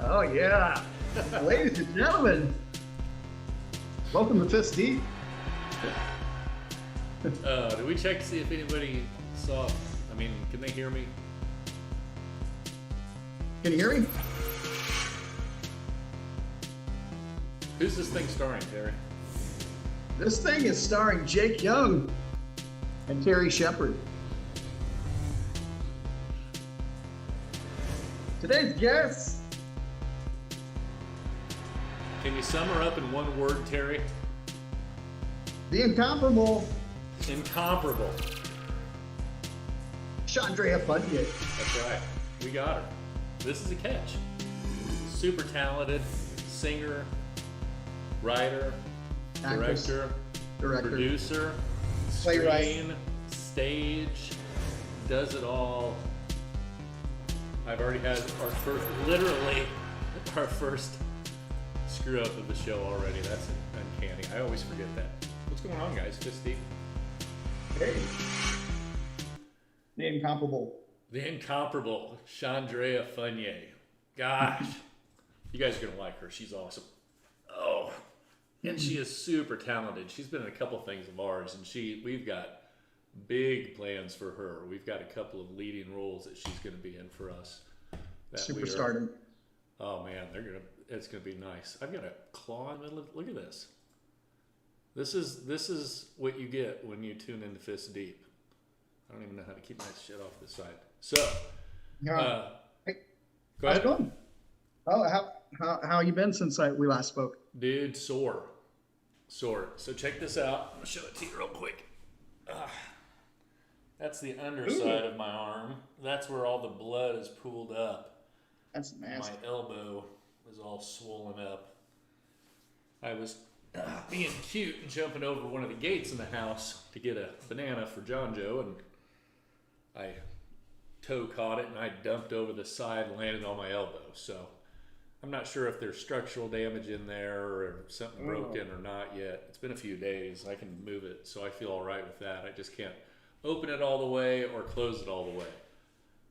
Oh yeah, ladies and gentlemen, welcome to Fist Deep. Did we check to see if anybody saw? I mean, can they hear me? Can you hear me? Who's this thing starring, Terry? This thing is starring Jake Young and Terry Shepard. Today's guests. Can you sum her up in one word, Terry? The incomparable Incomparable. Shandrea Funnye. That's right. We got her. This is a catch. Super talented singer, writer, Actress, director, producer, playwright, screen, stage, does it all. I've already had our first screw up of the show already. That's uncanny. I always forget that. What's going on, guys? Fist Deep. Hey. The incomparable. The incomparable Shandrea Funnye. Gosh, you guys are gonna like her. She's awesome. Oh, and she is super talented. She's been in a couple things of ours, and we've got big plans for her. We've got a couple of leading roles that she's gonna be in for us. Superstardom. Oh man, it's gonna be nice. I've got a claw in the middle of. Look at this. This is what you get when you tune into Fist Deep. I don't even know how to keep my shit off this side. So, Hey, go how's ahead. it going? Oh, how you been since we last spoke? Dude, sore. So check this out. I'm gonna show it to you real quick. That's the underside of my arm. That's where all the blood is pooled up. That's nasty. My elbow is all swollen up. I was being cute and jumping over one of the gates in the house to get a banana for John Joe, and I toe caught it and I dumped over the side and landed on my elbow. So I'm not sure if there's structural damage in there or something broken or not yet. It's been a few days. I can move it, so I feel all right with that. I just can't open it all the way or close it all the way.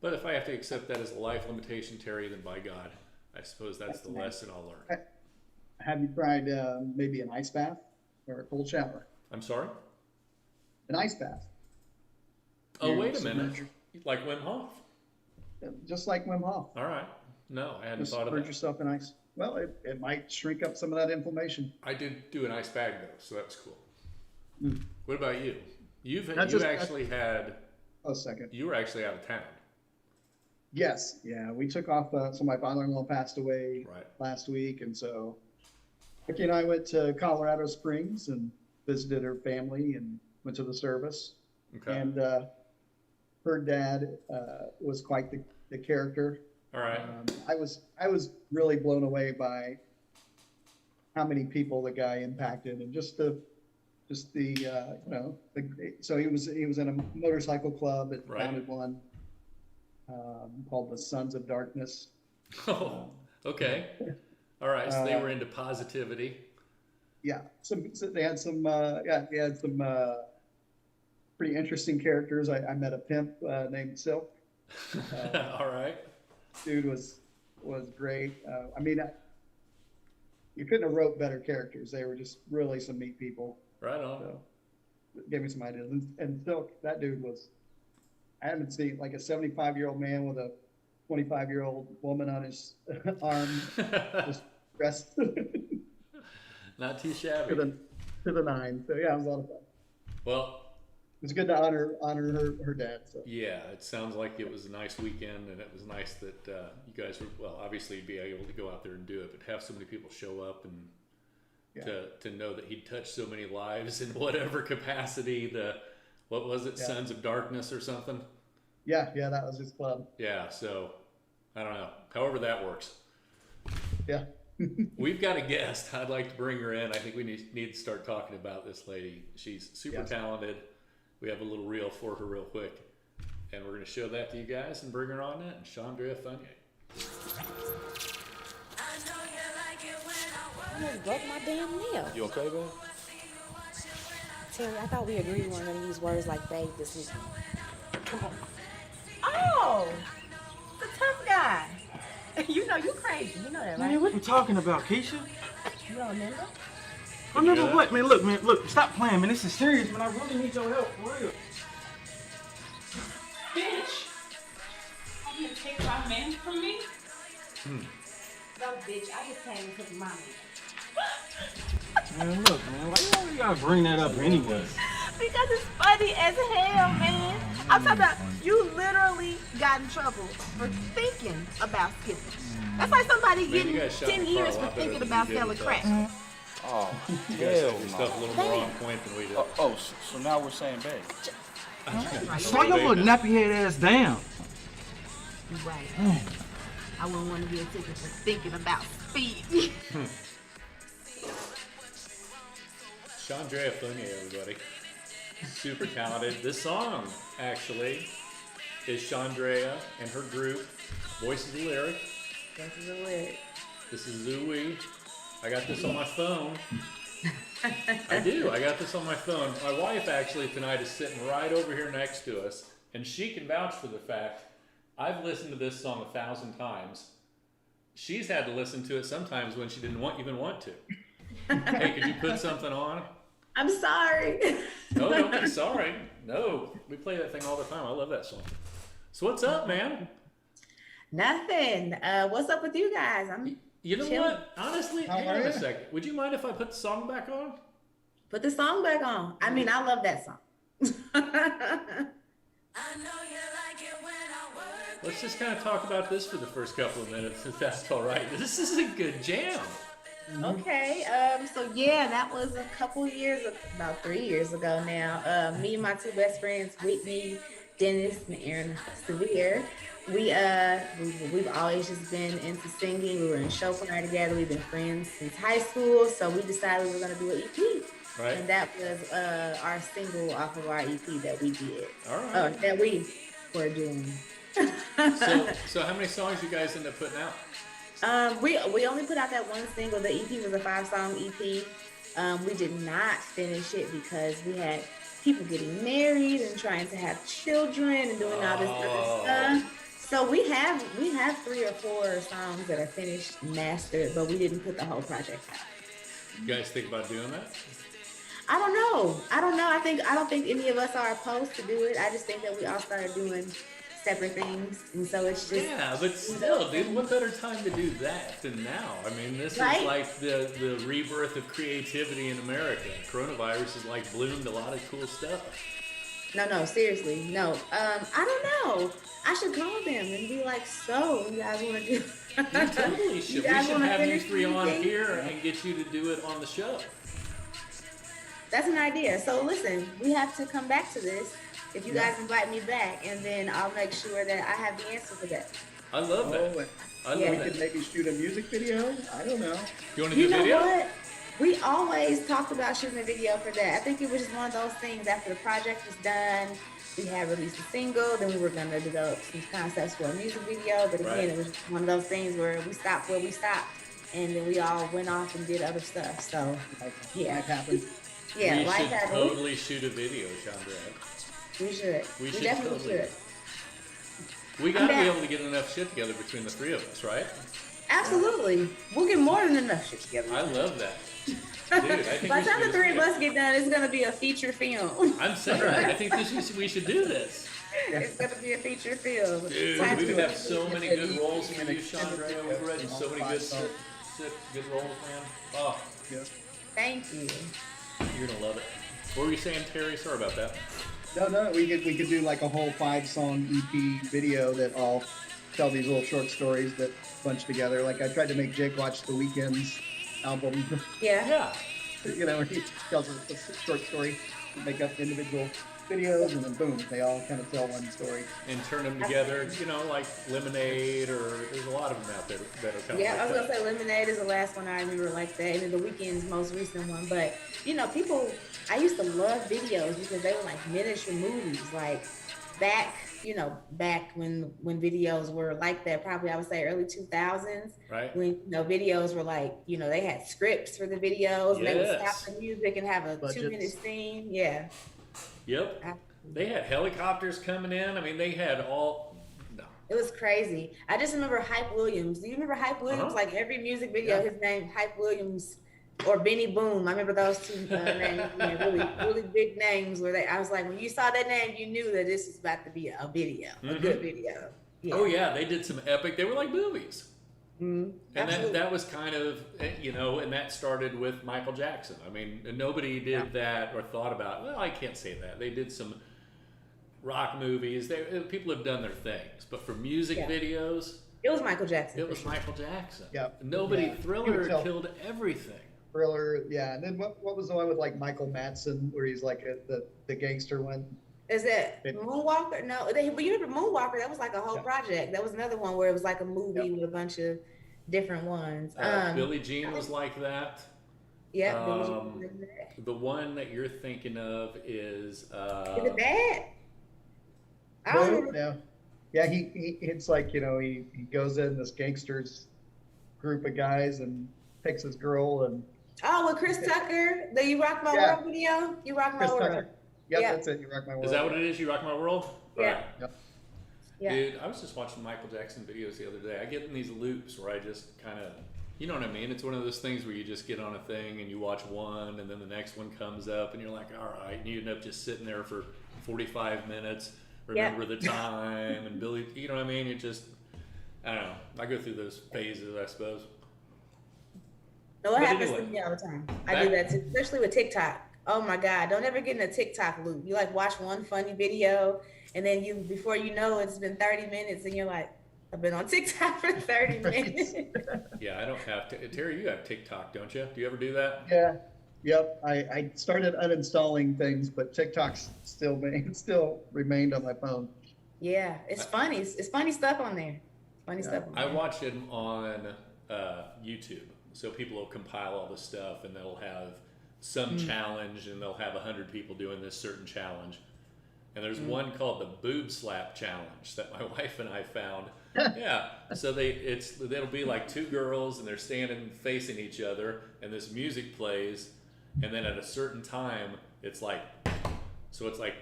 But if I have to accept that as a life limitation, Terry, then by God, I suppose that's the lesson I'll learn. Have you tried maybe an ice bath or a cold shower? I'm sorry? An ice bath. Oh, wait a minute. Like Wim Hof? Just like Wim Hof. All right. No, I hadn't Just thought of purge that. yourself in ice. Well, it might shrink up some of that inflammation. I did do an ice bag though, so that was cool. Mm. What about you? You You were actually out of town. Yes, yeah. We took off. So my father-in-law passed away Right. last week, and so Becky and I went to Colorado Springs and visited her family and went to the service. Okay. And her dad was quite the character. All right. I was really blown away by how many people the guy impacted, and so he was in a motorcycle club that Right. founded one called the Sons of Darkness. Oh, okay. All right. So they were into positivity. Yeah, so they had some pretty interesting characters. I met a pimp named Silk. All right. Dude was great. You couldn't have wrote better characters. They were just really some neat people. Right on. So it gave me some ideas. And Silk, that dude was, I haven't seen like a 75-year-old man with a 25-year-old woman on his arm, just dressed Not too shabby. to the nine. So yeah, it was a lot of fun. Well, It was good to honor her dad. So. yeah, it sounds like it was a nice weekend, and it was nice that you guys were, well, obviously you'd be able to go out there and do it, but have so many people show up and to know that he'd touched so many lives in whatever capacity, what was it, Sons of Darkness or something? Yeah, that was his club. Yeah, so I don't know. However that works. Yeah. We've got a guest. I'd like to bring her in. I think we need to start talking about this lady. She's super talented. We have a little reel for her real quick. And we're going to show that to you guys and bring her on in. Shandrea Funnye. I almost broke my damn nail. You okay, babe? Terry, I thought we agreed we weren't going to use words like babe this week. Come on. Oh, the tough guy. You know you crazy. You know that, Man, right? what you talking about, Keisha? You don't remember? Remember Yeah. what, man? Look, stop playing, man. This is serious, man. I really need your help, for real. Bitch! You gonna take my man from me? No, bitch. I just came and took my man. Man, look, man. Why you always gotta bring that up anyway? Because it's funny as hell, man. I'm talking about you literally got in trouble for thinking about skipping. That's like somebody Man, getting you guys shot 10 the car years a for lot better thinking than about you did selling with crack. us. Oh, You guys hell set your stuff a no. little more on point than we did. So now we're saying babe. Slow your little nappy head ass down. You're right. I wouldn't want to get a ticket for thinking about speed. Shandrea Funnye, everybody. Super talented. This song, actually, is Shandrea and her group. Voice is the lyric. That's the lyric. This is Zooey. I got this on my phone. I do. I got this on my phone. My wife actually tonight is sitting right over here next to us, and she can vouch for the fact I've listened to this song 1,000 times. She's had to listen to it sometimes when she didn't even want to. Hey, could you put something on? I'm sorry. No, don't be sorry. No, we play that thing all the time. I love that song. So what's up, man? Nothing. What's up with you guys? You know Chilling. what? Honestly, How hang are on a you? second. Would you mind if I put the song back on? Put the song back on. I mean, I love that song. Let's just kind of talk about this for the first couple of minutes, if that's all right. This is a good jam. Okay, so yeah, that was a couple years, about 3 years ago now. Me and my two best friends, Whitney, Dennis, and Aaron Sevier, we've always just been into singing. We were in show choir together. We've been friends since high school, so we decided we were gonna do an EP. Right. And that was our single off of our EP that we did. All right. That we were doing. So how many songs you guys end up putting out? We only put out that one single. The EP was a 5-song EP. We did not finish it because we had people getting married and trying to have children and doing all this other stuff. So we have 3 or 4 songs that are finished, mastered, but we didn't put the whole project out. You guys think about doing that? I don't know. I don't think any of us are opposed to do it. I just think that we all started doing separate things, and so it's just Yeah, but still, dude, what better time to do that than now? I mean, this Right? is like the rebirth of creativity in America. Coronavirus has like bloomed a lot of cool stuff. No, seriously, no. I don't know. I should call them and be like, so you guys want to do? You totally should. We guys should wanna have you finish 3 on anything? here and get you to do it on the show. That's an idea. So listen, we have to come back to this. If you guys invite me back, and then I'll make sure that I have the answer for that. I love that. Oh, I love Yeah. we that. could maybe shoot a music video. I don't know. You want to do You know video? what? We always talked about shooting a video for that. I think it was just one of those things after the project was done. We had released a single, then we were going to develop some concepts for a music video. But again, Right. it was one of those things where we stopped, and then we all went off and did other stuff. So, yeah. Life happens. yeah, we like should that. totally shoot a video, Chandra. We should. We We should definitely totally. should. We got to be down. able to get enough shit together between the 3 of us, right? Absolutely. We'll get more than enough shit together. I love that. Dude, I think By we the time should the do 3 of this. us get done, it's going to be a feature film. I'm saying, I think we should do this. It's going to be a feature film. Dude, Time we to- would have so many good roles for An you, extended Chandra. video We've written of so many all good, 5 songs. sick, good roles, man. Oh, Yeah. Thank you. you're gonna love it. What were you saying, Terry? Sorry about that. No, we could do like a whole 5-song EP video that all tell these little short stories that bunch together. Like I tried to make Jake watch the Weeknd's album, Yeah. Yeah. you know, where he tells a short story, make up individual videos, and then boom, they all kind of tell one story. And turn them together, you know, like Lemonade, or there's a lot of them out there that are kind Yeah, I of was like gonna say Lemonade is the last one I remember like that, and then The Weeknd's most recent one. But you know, I used to love videos because they were like miniature movies, like back when videos were like that. Probably I would say early 2000s, right? when videos were like they had scripts for the videos, and they would Yes. stop the music and have a Budgets. 2-minute scene. Yeah. Yep. They had helicopters coming in. I mean, they had all. No, It was crazy. I just remember Hype Williams. Do you remember Hype Williams? Uh-huh. Like every music video, Yeah. his name Hype Williams or Benny Boom. I remember those two names. Really, really big names. Where I was like, when you saw that name, you knew that this was about to be a video, a good video. Yeah. Oh yeah, they did some epic. They were like movies. Mhm. And Absolutely. that was kind of, and that started with Michael Jackson. I mean, nobody did that or thought about, well, I can't say that. They did some rock movies. People have done their things. But for music videos, It was Michael Jackson. it was Michael Jackson. Yeah. Nobody, Yeah. Thriller You could tell. killed everything. Thriller, yeah. And then what was the one with like Michael Madsen where he's like the gangster one? Is it Moonwalker? No, but you remember Moonwalker? That was like a whole project. That was another one where it was like a movie with a bunch of different ones. Billie Jean was like that. Yeah. The one that you're thinking of is... Is it bad? I don't remember. Yeah. Yeah, it's like, he goes in this gangster's group of guys and takes his girl and Oh, with Chris Tucker, the You Rock My Yeah. World video? You Rock My Chris World. Tucker. Yep, Yeah. that's it. You Rock My World. Is that what it is? You Rock My World? Yeah. Right. Yep. Yeah. Dude, I was just watching Michael Jackson videos the other day. I get in these loops where I just kind of, you know what I mean? It's one of those things where you just get on a thing and you watch one and then the next one comes up and you're like, all right. And you end up just sitting there for 45 minutes, remember the time and Billy, you know what I mean? It just, I don't know. I go through those phases, I suppose. No, it But happens anyway, to me all the time. I do that too, especially with TikTok. Oh my God, don't ever get in a TikTok loop. You like watch one funny video and then before you know it's been 30 minutes and you're like, I've been on TikTok for 30 minutes. Yeah, I don't have to. Terry, you have TikTok, don't you? Do you ever do that? Yeah. Yep. I started uninstalling things, but TikTok's still remained on my phone. Yeah, it's funny. It's funny stuff on there. Funny stuff on I there. watch it on YouTube. So people will compile all the stuff and they'll have some challenge and they'll have 100 people doing this certain challenge. And there's one called the boob slap challenge that my wife and I found. Yeah. So it'll be like two girls and they're standing facing each other and this music plays and then at a certain time it's like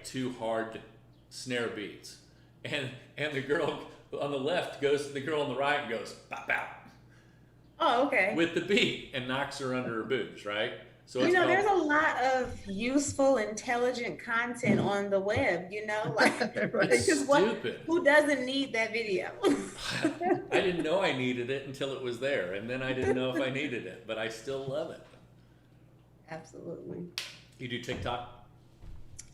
two hard snare beats. And the girl on the left goes to the girl on the right and goes bop bop. Oh, okay. With the beat and knocks her under her boobs, right? So There's a lot of useful, intelligent content on the web, like it's stupid. who doesn't need that video? I didn't know I needed it until it was there, and then I didn't know if I needed it, but I still love it. Absolutely. You do TikTok?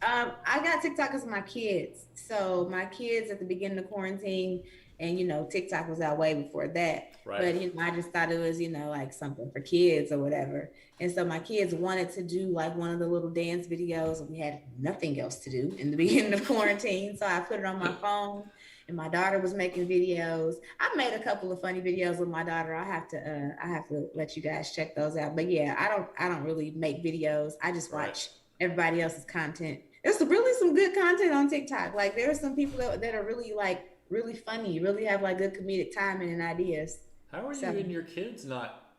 I got TikTok because of my kids. So my kids at the beginning of quarantine, and TikTok was out way before that. Right. But I just thought it was like something for kids or whatever. And so my kids wanted to do like one of the little dance videos, and we had nothing else to do in the beginning of quarantine. So I put it on my phone, and my daughter was making videos. I made a couple of funny videos with my daughter. I have to let you guys check those out. But yeah, I don't really make videos. I just watch everybody else's content. There's really some good content on TikTok. Like there are some people that are really funny, really have like good comedic timing and ideas. How are you and your kids not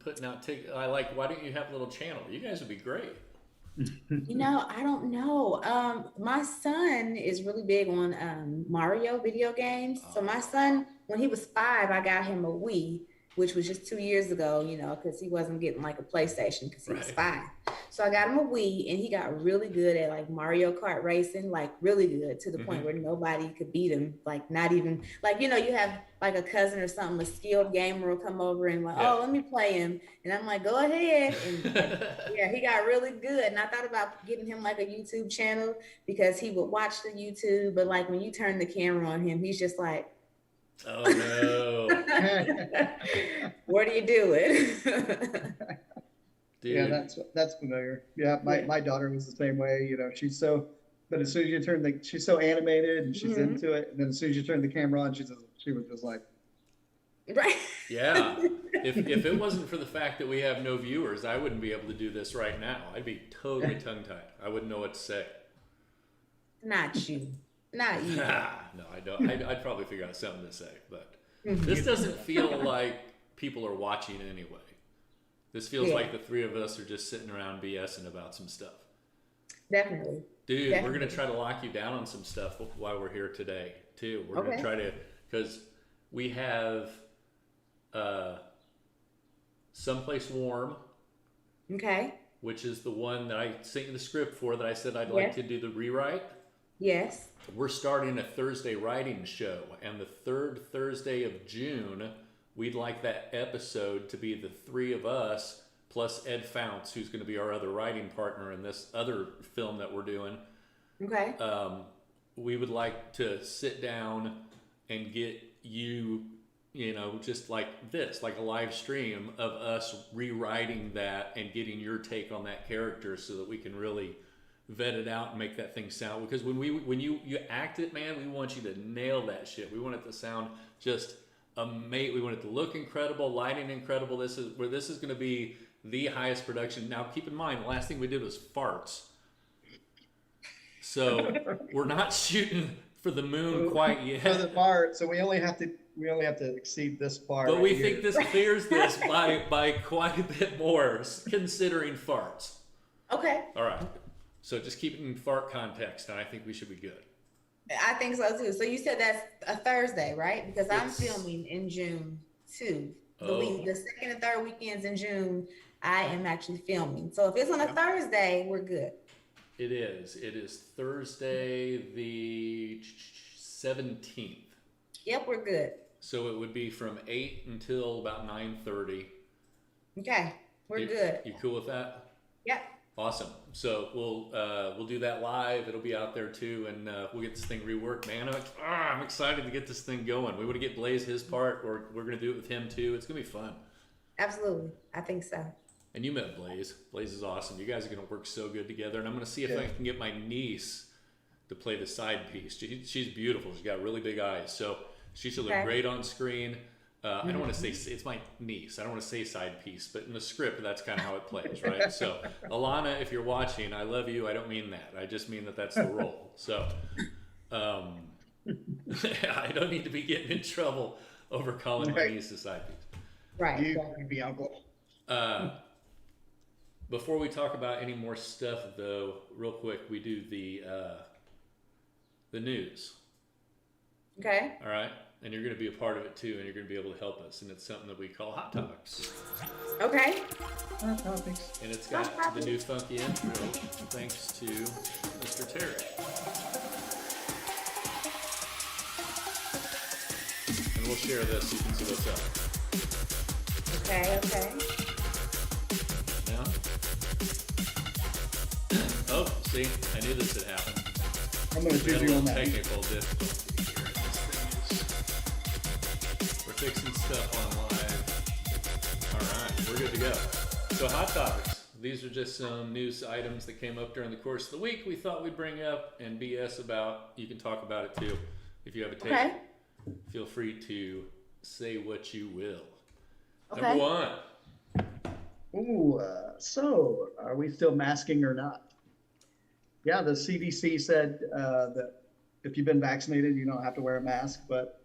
putting out why don't you have a little channel? You guys would be great. I don't know. My son is really big on Mario video games. So my son, when he was 5, I got him a Wii, which was just 2 years ago, because he wasn't getting like a PlayStation because he was 5. So I got him a Wii, and he got really good at like Mario Kart racing, like really good to the point where nobody could beat him. Like not even like, you have like a cousin or something, a skilled gamer will come over and like, oh, let me play him. And I'm like, go ahead. And he got really good. And I thought about getting him like a YouTube channel because he would watch the YouTube. But like when you turn the camera on him, he's just like, oh no. What are you doing? Dude. Yeah, that's familiar. Yeah, my daughter was the same way. She's but as soon as you she's so animated and she's into it, and then as soon as you turn the camera on, she was just like, right. Yeah. If it wasn't for the fact that we have no viewers, I wouldn't be able to do this right now. I'd be totally tongue-tied. I wouldn't know what to say. Not you. Not you. No, I don't. I'd probably figure out something to say, but this doesn't feel like people are watching anyway. This feels like the three of us are just sitting around BSing about some stuff. Definitely. Dude, we're going to try to lock you down on some stuff while we're here today, too. We're going to try to because we have Someplace Warm, Okay. which is the one that I sent you the script for that I said I'd like Yes. to do the rewrite. Yes. We're starting a Thursday writing show, and the third Thursday of June, we'd like that episode to be the three of us plus Ed Founts, who's going to be our other writing partner in this other film that we're doing. Okay. We would like to sit down and get you, you know, just like this, like a live stream of us rewriting that and getting your take on that character so that we can really vet it out and make that thing sound, because when you act it, man, we want you to nail that shit. We want it to sound just amazing. We want it to look incredible, lighting incredible. This is going to be the highest production. Now keep in mind, the last thing we did was farts, so we're not shooting for the moon quite yet. For the part, so we only have to exceed this part. But right we here. think this clears this by quite a bit more, considering farts. Okay. All right. So just keep it in fart context, and I think we should be good. I think so too. So you said that's a Thursday, right? Because I'm It's- filming in June too. Oh. The second and third weekends in June, I am actually filming. So if it's on a Thursday, we're good. It is. It is Thursday the 17th. Yep, we're good. So it would be from 8 until about 9:30. Okay, we're good. You cool with that? Yep. Awesome. So we'll do that live. It'll be out there too, and we'll get this thing reworked. Man, I'm excited to get this thing going. We want to get Blaze his part, or we're gonna do it with him too. It's gonna be fun. Absolutely, I think so. And you met Blaze. Blaze is awesome. You guys are gonna work so good together. And I'm gonna see if I can get my niece to play the side piece. She's beautiful. She's got really big eyes, so she should look great on screen. I don't want to say it's my niece. I don't want to say side piece, but in the script, that's kind of how it plays, right? So, Alana, if you're watching, I love you. I don't mean that. I just mean that that's the role. So, I don't need to be getting in trouble over calling my niece a side piece. Right. You can be uncle. Before we talk about any more stuff, though, real quick, we do the news. Okay. All right, and you're going to be a part of it too, and you're going to be able to help us. And it's something that we call Hot Talks. Okay. Topics. And it's got the new funky intro, thanks to Mr. Terry. And we'll share this so you can see what's up. Okay. Okay. Now? Oh, see, I knew this had happened. I'm going to We had choose a you on little that. technical difficulty here. This thing is, we're fixing stuff on live. All right, we're good to go. So Hot Topics. These are just some news items that came up during the course of the week we thought we'd bring up and BS about. You can talk about it too. If you have a take, Okay. feel free to say what you will. Okay. Number one. Ooh, so are we still masking or not? Yeah, the CDC said that if you've been vaccinated, you don't have to wear a mask. But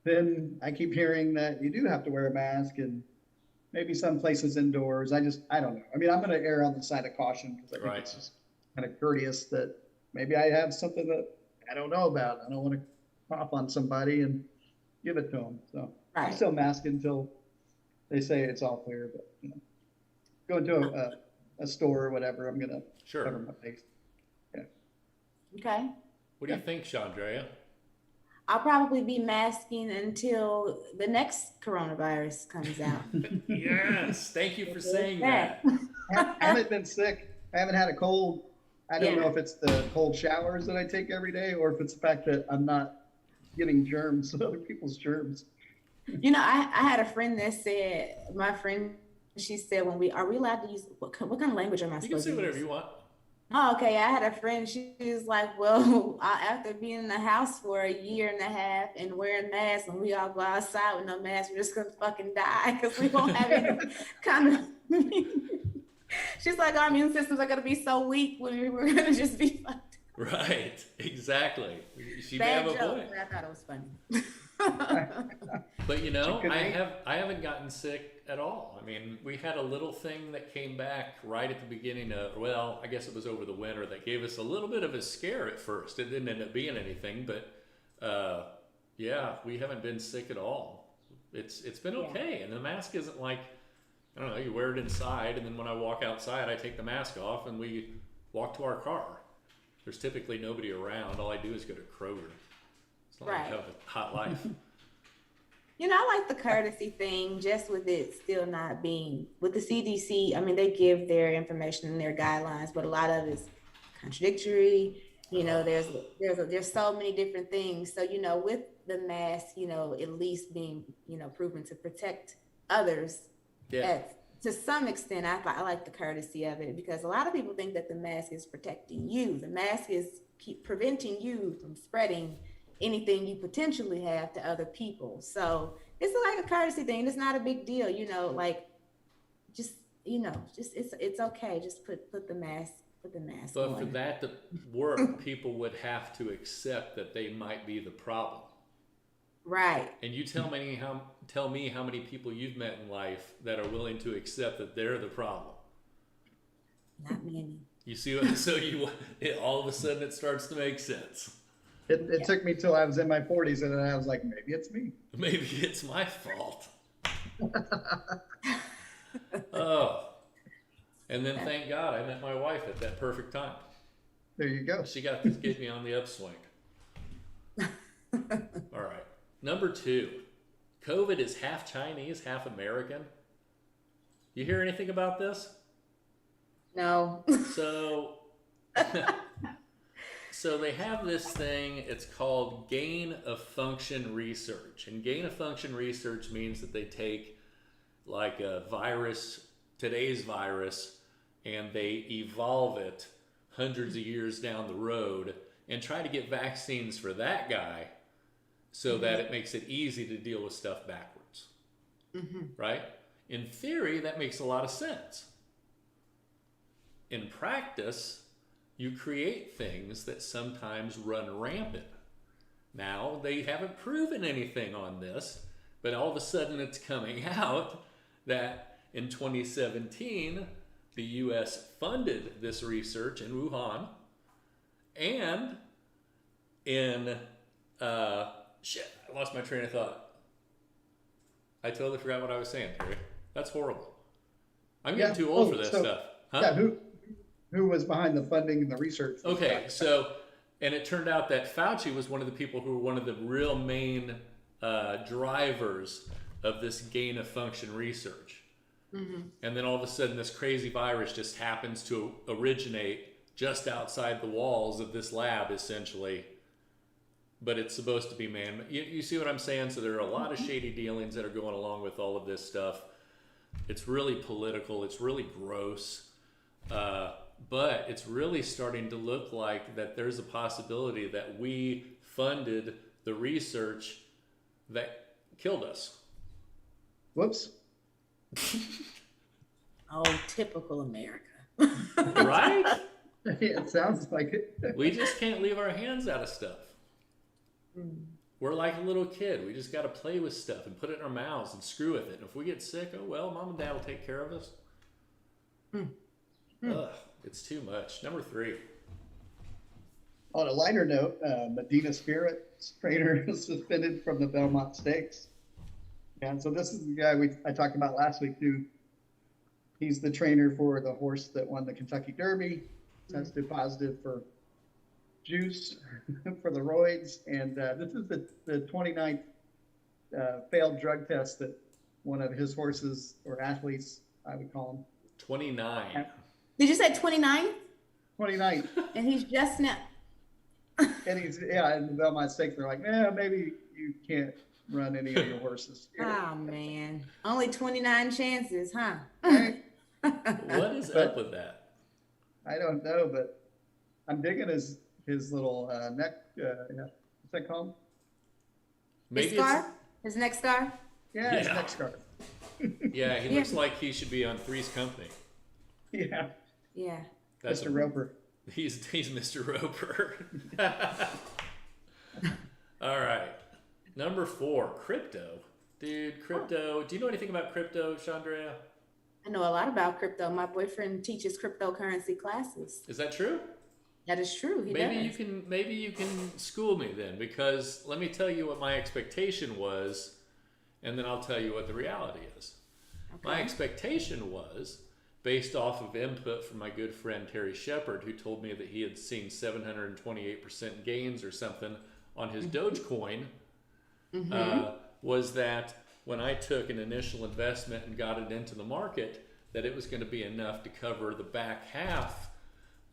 then I keep hearing that you do have to wear a mask, and maybe some places indoors. I don't know. I mean, I'm going to err on the side of caution because I think it's just kind of courteous that maybe I have something that I don't know about. I don't want to cough on somebody and give it to them. So I'm Right. still masking until they say it's all clear. But you know, going to a store or whatever, I'm going to cover my face. Okay. What do you think, Shandrea? I'll probably be masking until the next coronavirus comes out. Yes, thank you for saying that. I haven't been sick. I haven't had a cold. I don't Yeah. know if it's the cold showers that I take every day or if it's the fact that I'm not getting germs, other people's germs. You know, I had a friend that said, she said, are we allowed to use, what kind of language am I You can supposed say to whatever use? you want. Oh, okay. I had a friend, she was like, well, after being in the house for a year and a half and wearing masks, and we all go outside with no mask, we're just gonna fucking die because we won't have any kind of, she's like, our immune systems are gonna be so weak when we're gonna just be fucked. Right, exactly. She may Bad have a joke, point. but I thought it was funny. But you know, Could be. I haven't gotten sick at all. I mean, we had a little thing that came back right at the beginning of, well, I guess it was over the winter, that gave us a little bit of a scare at first. It didn't end up being anything, but Yeah, we haven't been sick at all. It's been Yeah. okay, and the mask isn't like, I don't know, you wear it inside, and then when I walk outside, I take the mask off, and we walk to our car. There's typically nobody around. All I do is go to Kroger. It's not like I Right. have a hot life. You know, I like the courtesy thing, just with it still not being with the CDC. I mean, they give their information and their guidelines, but a lot of it's contradictory. You know, there's so many different things. So, you know, with the mask, you know, at least being, you know, proven to protect others, Yeah. to some extent, I like the courtesy of it, because a lot of people think that the mask is protecting you. The mask is preventing you from spreading anything you potentially have to other people. So it's like a courtesy thing. It's not a big deal, you know, like just, you know, just it's okay. Just put the mask But on. for that to work, people would have to accept that they might be the problem. Right. And you tell me how many people you've met in life that are willing to accept that they're the problem. Not many. You see what? So all of a sudden it starts to make sense. It took me till I was in my 40s, and then I was like, maybe it's me. Maybe it's my fault. Oh. And then thank God I met my wife at that perfect time. There you go. She got to get me on the upswing. All right. Number 2. COVID is half Chinese, half American. You hear anything about this? No. So, so they have this thing, it's called gain of function research. And gain of function research means that they take like a virus, today's virus, and they evolve it hundreds of years down the road and try to get vaccines for that guy so that it makes it easy to deal with stuff backwards. Right? In theory, that makes a lot of sense. In practice, you create things that sometimes run rampant. Now, they haven't proven anything on this, but all of a sudden it's coming out that in 2017, the US funded this research in Wuhan, and in, shit, I lost my train of thought. I totally forgot what I was saying, Terry. That's horrible. I'm getting too old for this stuff. Huh? Yeah, who was behind the funding and the research? Okay, so, and it turned out that Fauci was one of the people who were one of the real main drivers of this gain of function research. And then all of a sudden this crazy virus just happens to originate just outside the walls of this lab, essentially. But it's supposed to be man. You see what I'm saying? So there are a lot of shady dealings that are going along with all of this stuff. It's really political. It's really gross. But it's really starting to look like that there's a possibility that we funded the research that killed us. Whoops. Oh, typical America. Right? It sounds like it. We just can't leave our hands out of stuff. We're like a little kid. We just got to play with stuff and put it in our mouths and screw with it. And if we get sick, oh well, mom and dad will take care of us. Ugh, it's too much. Number 3. On a lighter note, Medina Spirit trainer is suspended from the Belmont Stakes. And so this is the guy I talked about last week too. He's the trainer for the horse that won the Kentucky Derby, tested positive for juice for the roids. And this is the 29th failed drug test that one of his horses, or athletes, I would call him. 29. Did you say 29? 29th. And he's just now. And he's, in the Belmont Stakes, they're like, maybe you can't run any of your horses. Oh man, only 29 chances, huh? Right? What is up with that? I don't know, but I'm digging his little neck. What's that called? Maybe His scar? His neck scar? Yeah, his Yeah. neck scarf. Yeah, he looks like he should be on Three's Company. Yeah, Yeah. That's Mr. Roper. He's Mr. Roper. All right. Number 4, crypto. Dude, crypto. Do you know anything about crypto, Shandrea? I know a lot about crypto. My boyfriend teaches cryptocurrency classes. Is that true? That is true. He Maybe does. you can school me then, because let me tell you what my expectation was, and then I'll tell you what the reality is. My Okay. expectation was based off of input from my good friend Terry Shepard, who told me that he had seen 728% gains or something on his Dogecoin. Was that when I took an initial investment and got it into the market, that it was going to be enough to cover the back half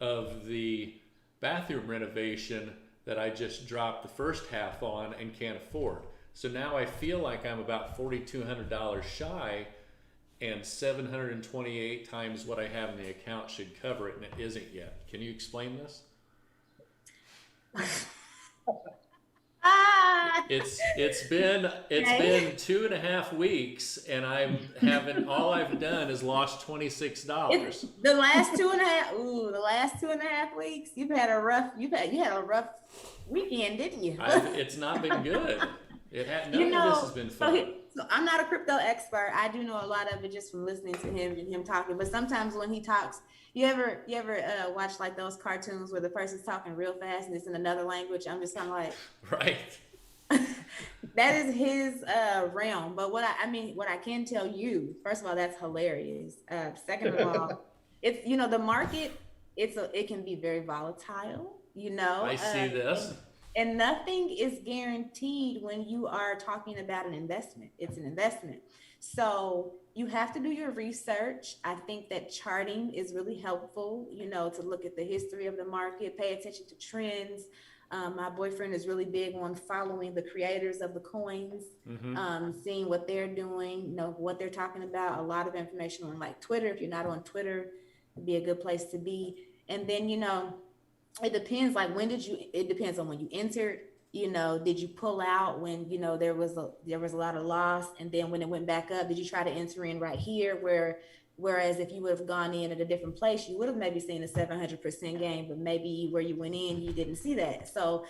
of the bathroom renovation that I just dropped the first half on and can't afford. So now I feel like I'm about $4,200 shy, and 728 times what I have in the account should cover it, and it isn't yet. Can you explain this? Ah, It's been okay. 2.5 weeks, and I'm having all I've done is lost It's $26. the last 2.5. Ooh, the last 2.5 weeks. You had a rough weekend, didn't you? It's not been good. You None of this has know, been so, fun. so I'm not a crypto expert. I do know a lot of it just from listening to him and him talking. But sometimes when he talks, you ever watch like those cartoons where the person's talking real fast and it's in another language? I'm just kind of like, Right. that is his realm. But what I can tell you, first of all, that's hilarious. Second of all, it's the market. It can be very volatile. I see this. And nothing is guaranteed when you are talking about an investment. It's an investment. So you have to do your research. I think that charting is really helpful, to look at the history of the market, pay attention to trends. My boyfriend is really big on following the creators of the coins, seeing what they're doing, what they're talking about. A lot of information on like Twitter. If you're not on Twitter, it'd be a good place to be. And then, it depends, like it depends on when you entered. Did you pull out when there was a lot of loss, and then when it went back up, did you try to enter in right here, whereas if you would have gone in at a different place, you would have maybe seen a 700% gain, but maybe where you went in, you didn't see that. So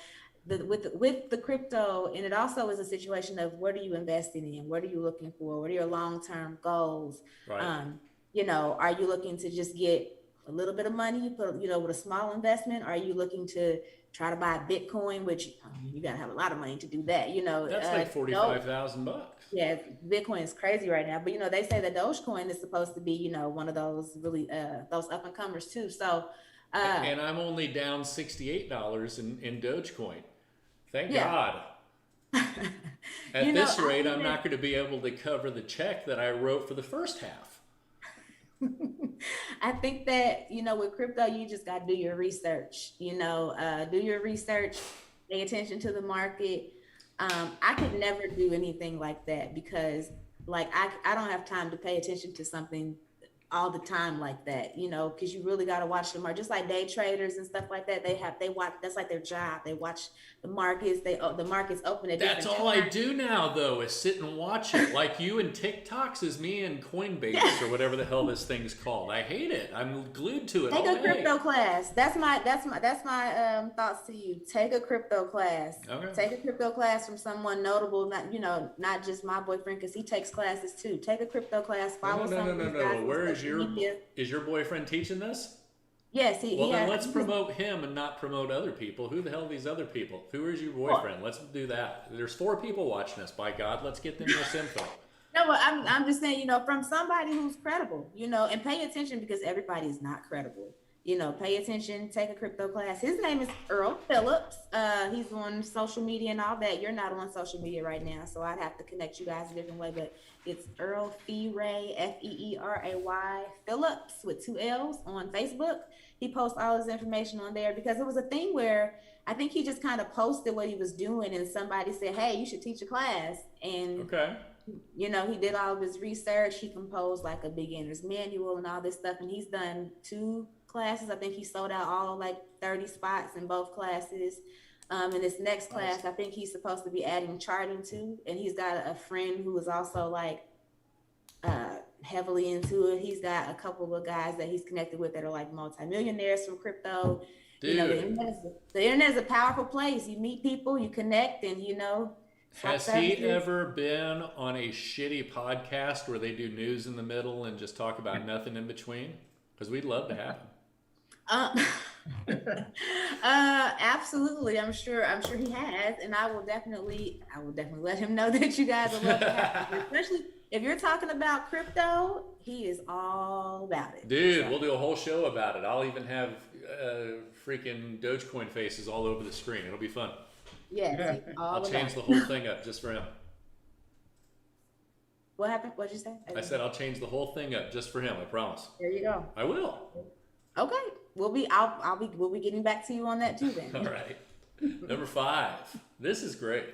with the crypto, and it also is a situation of what are you investing in, what are you looking for, what are your long-term goals. Right. Are you looking to just get a little bit of money, with a small investment? Are you looking to try to buy Bitcoin, which you gotta have a lot of money to do that? That's like $45,000. Yeah, Bitcoin is crazy right now, but they say that Dogecoin is supposed to be, one of those really those up and comers too. So, And I'm only down $68 in Dogecoin. Thank yeah. God. At this rate, I'm not going to be able to cover the check that I wrote for the first half. I think that, with crypto, you just got to do your research, do your research, pay attention to the market. I could never do anything like that because like, I don't have time to pay attention to something all the time like that, because you really got to watch the market. Just like day traders and stuff like that, they watch, that's like their job. They watch the markets. The markets open at That's different all I times. do now, though, is sit and watch it. Like you and TikToks is me and Coinbase or whatever the hell this thing's called. I hate it. I'm glued to it Take all a day. crypto class. That's my thoughts to you. Take a crypto class. Okay. Take a crypto class from someone notable, not just my boyfriend, because he takes classes too. Take a crypto class. Follow some of these guys on Where is social media. your boyfriend teaching this? Yes, Then let's promote him and not promote other people. Who the hell are these other people? Who is your boyfriend? Let's do that. There's 4 people watching us. By God, let's get them this info. No, but I'm just saying, from somebody who's credible, and pay attention because everybody is not credible. Pay attention, take a crypto class. His name is Earl Phillips. He's on social media and all that. You're not on social media right now, so I'd have to connect you guys a different way, but it's Earl Feeray, Feeray Phillips with 2 L's on Facebook. He posts all his information on there because it was a thing where I think he just kind of posted what he was doing and somebody said, hey, you should teach a class. And Okay. he did all of his research. He composed like a beginner's manual and all this stuff. And he's done 2 classes. I think he sold out all like 30 spots in both classes. In this next class, I think he's supposed to be adding charting to, and he's got a friend who is also like heavily into it. He's got a couple of guys that he's connected with that are like multimillionaires from crypto. Dude. The internet is a powerful place. You meet people, you connect, and Has he ever been on a shitty podcast where they do news in the middle and just talk about nothing in between? Because we'd love to have him. Absolutely. I'm sure he has, and I will definitely let him know that you guys will love to have him. Especially if you're talking about crypto, he is all about it. Dude, So, we'll do a whole show about it. I'll even have freaking Dogecoin faces all over the screen. It'll be fun. yes, he's all I'll about change it. the whole thing up just for him. What happened? What'd you say? I said I'll change the whole thing up just for him. I promise. There you go. I will. Okay, we'll be getting back to you on that too then. All right. Number 5. This is great.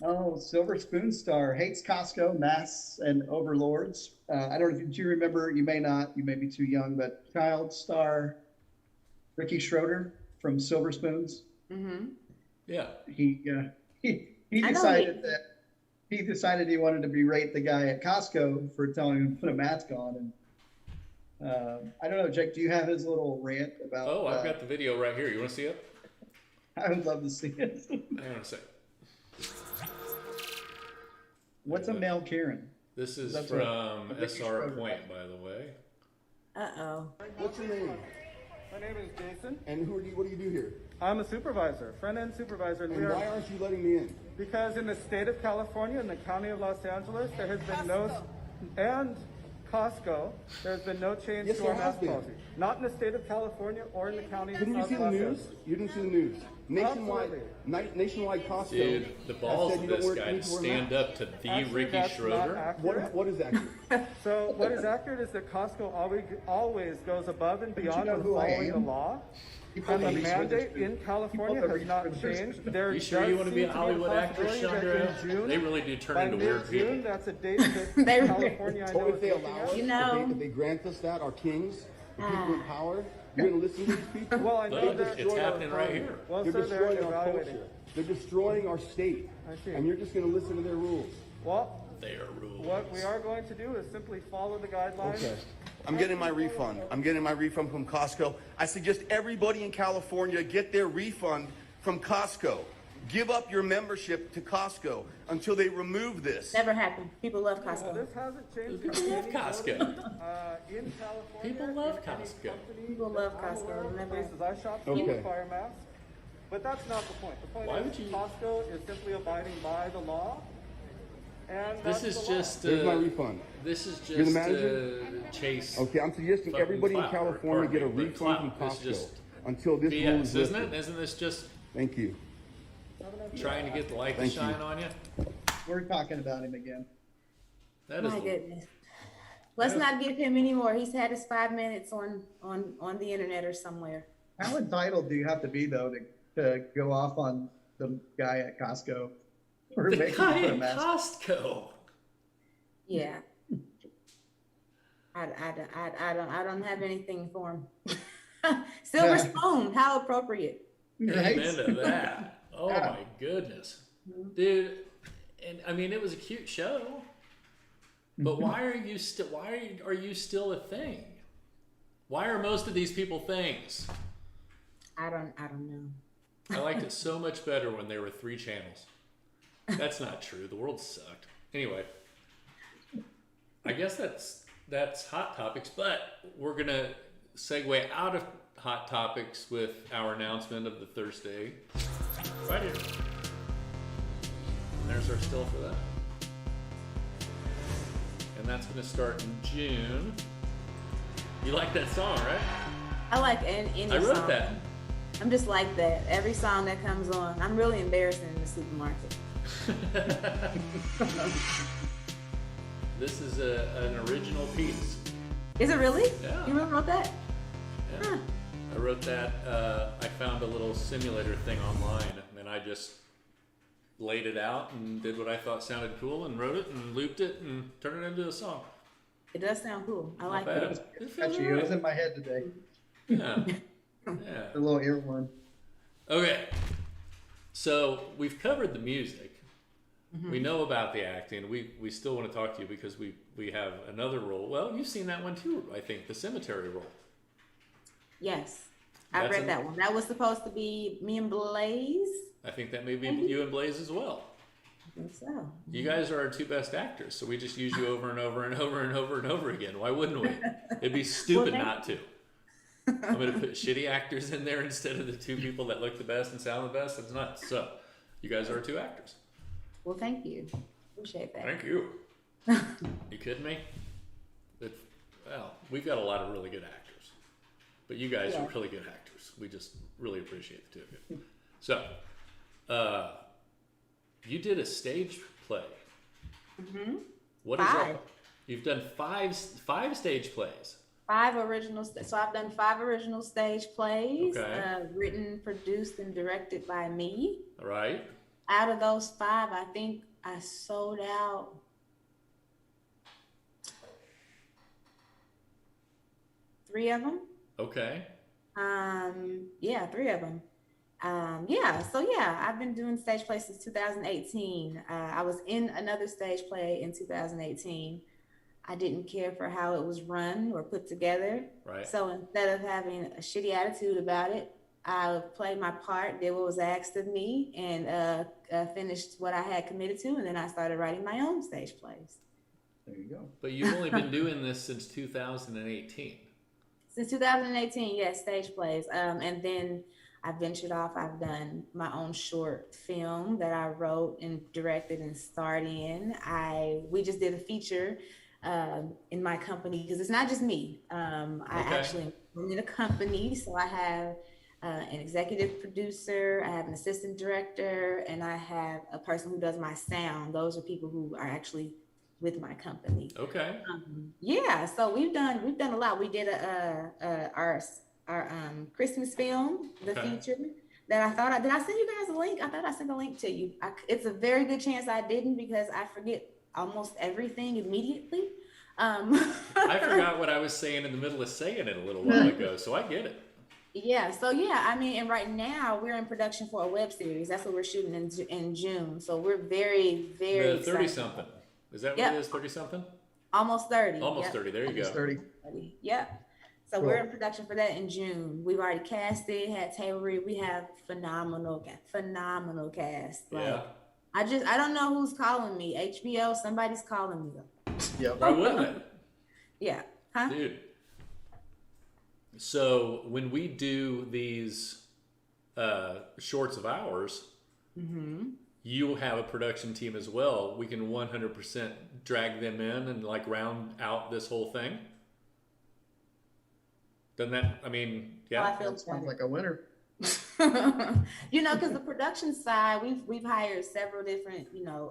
Oh, Silver Spoon Star hates Costco, masks, and overlords. I don't know if you remember, you may not, you may be too young, but child star Ricky Schroeder from Silver Spoons. Mm-hmm. Yeah. He decided he wanted to berate the guy at Costco for telling him to put a mask on. And I don't know, Jake, do you have his little rant about? Oh, I've got the video right here. You want to see it? I would love to see it. Hang on a sec. What's a male Karen? This is That's from Ricky SR Schroeder. Point, by the way. Uh-oh. What's your name? My name is Jason. And what do you do here? I'm a supervisor, front-end supervisor. And And why aren't you letting me in? because in the state of California and the county of Los Angeles, there has been and Costco, there's been no change Yes, to our there has mask been. policy. Not in the state of California or in the county of Didn't you Los see the Angeles. news? You didn't see the news. Nationwide, nationwide Costco. Dude, the balls has of said you this don't guy need to to wear stand masks. up to the Actually, Ricky that's not Schroeder. accurate. What is accurate? So what is accurate is that Costco always goes above and Don't you beyond know on who I following the am? law. People And the love Reese mandate Witherspoon. in California People love has not Reese Witherspoon. changed. There You sure you does want to be a seem Hollywood actress, possibility that Shandrea? in June, They really do turn by into weird mid-June, people. that's a date that They really- California I know Or if is they looking allow at. us, You know. if they grant us that, our kings, the people in power, you're going to listen to these people? Well, I know Look, that it's happening right here. Well, They're sir, they're destroying our evaluating. culture. They're destroying our state. I see. And you're just going to listen to their rules. Well, Their rules. what we are going to do is simply follow the guidelines. Okay. I'm getting my refund. I'm getting my refund from Costco. I suggest everybody in California get their refund from Costco. Give up your membership to Costco until they remove this. Never happened. People love Well, Costco. this hasn't changed. People love any Costco. notice, in California. People love in any Costco. company People that love I'm Costco, aware of, the remember. Places I shop Okay. still require masks. But that's not the point. The point Why is would you- Costco is simply abiding by the law. And This that's is the law. just Here's my refund. this is You're the just manager? Chase. Okay, I'm suggesting Fucking everybody in clout, California or get a pardon me, but refund from clout. It's Costco just until this rule BS, is isn't lifted. it? Isn't this just Thank you. trying to get the light to Thank you. shine on you? We're talking about him again. That is My the- goodness. Let's not give him any more. He's had his 5 minutes on the internet or somewhere. How entitled do you have to be though to go off on the guy at Costco for the making guy him put a at mask? Costco. Yeah. I don't have anything for him. Silver Yeah. spoon, how appropriate. Right? Amen to that. Oh Yeah. my goodness, dude. And I mean, it was a cute show, but why are you still? Why are you still a thing? Why are most of these people things? I don't know. I liked it so much better when there were 3 channels. That's not true. The world sucked. Anyway, I guess that's hot topics, but we're gonna segue out of hot topics with our announcement of the Thursday. Right here. And there's our still for that. And that's gonna start in June. You like that song, right? I like any I wrote song. that. I'm just like that. Every song that comes on, I'm really embarrassing in the supermarket. This is an original piece. Is it really? Yeah. You really wrote that? Yeah. Huh. I wrote that. I found a little simulator thing online, and I just laid it out and did what I thought sounded cool, and wrote it and looped it and turned it into a song. It does sound cool. I like bad. it. It feels Catchy. It was alright. in my head today. Yeah. Yeah. A little earworm. Okay. So we've covered the music. We know about the acting. We still want to talk to you because we have another role. Well, you've seen that one too, I think, the cemetery role. Yes. I That's read that one. That was supposed to be me and Blaze. I think that may be you and Blaze as well. I think so. You guys are our 2 best actors, so we just use you over and over and over and over and over again. Why wouldn't we? It'd be stupid Well, not to. I'm gonna put shitty actors in there instead of the two people that look the best and sound the best. It's nuts. So, you guys are 2 actors. Well, thank you. Appreciate that. Thank you. You kidding me? Well, we've got a lot of really good actors, but you guys are really good actors. We just really appreciate the 2 of you. So, you did a stage play. Mm-hmm. What is 5. that? You've done five stage plays. 5 original. So I've done 5 original stage plays, Okay. written, produced, and directed by me. All right. Out of those 5, I think I sold out 3 of them. Okay. Yeah, 3 of them. So I've been doing stage plays since 2018. I was in another stage play in 2018. I didn't care for how it was run or put together. Right. So instead of having a shitty attitude about it, I played my part, did what was asked of me, and finished what I had committed to, and then I started writing my own stage plays. There you go. But you've only been doing this since 2018. Since 2018, yes, stage plays. And then I ventured off. I've done my own short film that I wrote and directed and starred in. We just did a feature in my company, because it's not just me. I actually am in a company, so I have an executive producer, I have an assistant director, and I have a person who does my sound. Those are people who are actually with my company. Okay. So we've done a lot. We did our Christmas film, the feature that did I send you guys a link? I thought I sent a link to you. It's a very good chance I didn't, because I forget almost everything immediately. I forgot what I was saying in the middle of saying it a little while ago, so I get it. And right now we're in production for a web series. That's what we're shooting in June. So we're very, very The 30-something. Is that what it is, 30-something? Almost 30. Almost 30, there you go. 30. Yep. So we're in production for that in June. We've already cast it, had table read. We have phenomenal cast. Yeah. I don't know who's calling me. HBO, somebody's calling me though. Yep. Why wouldn't it? Yeah. Huh? Dude. So when we do these shorts of ours, you have a production team as well. We can 100% drag them in and like round out this whole thing. Doesn't that, yeah. I feel Sounds like a winner. because the production side, we've hired several different,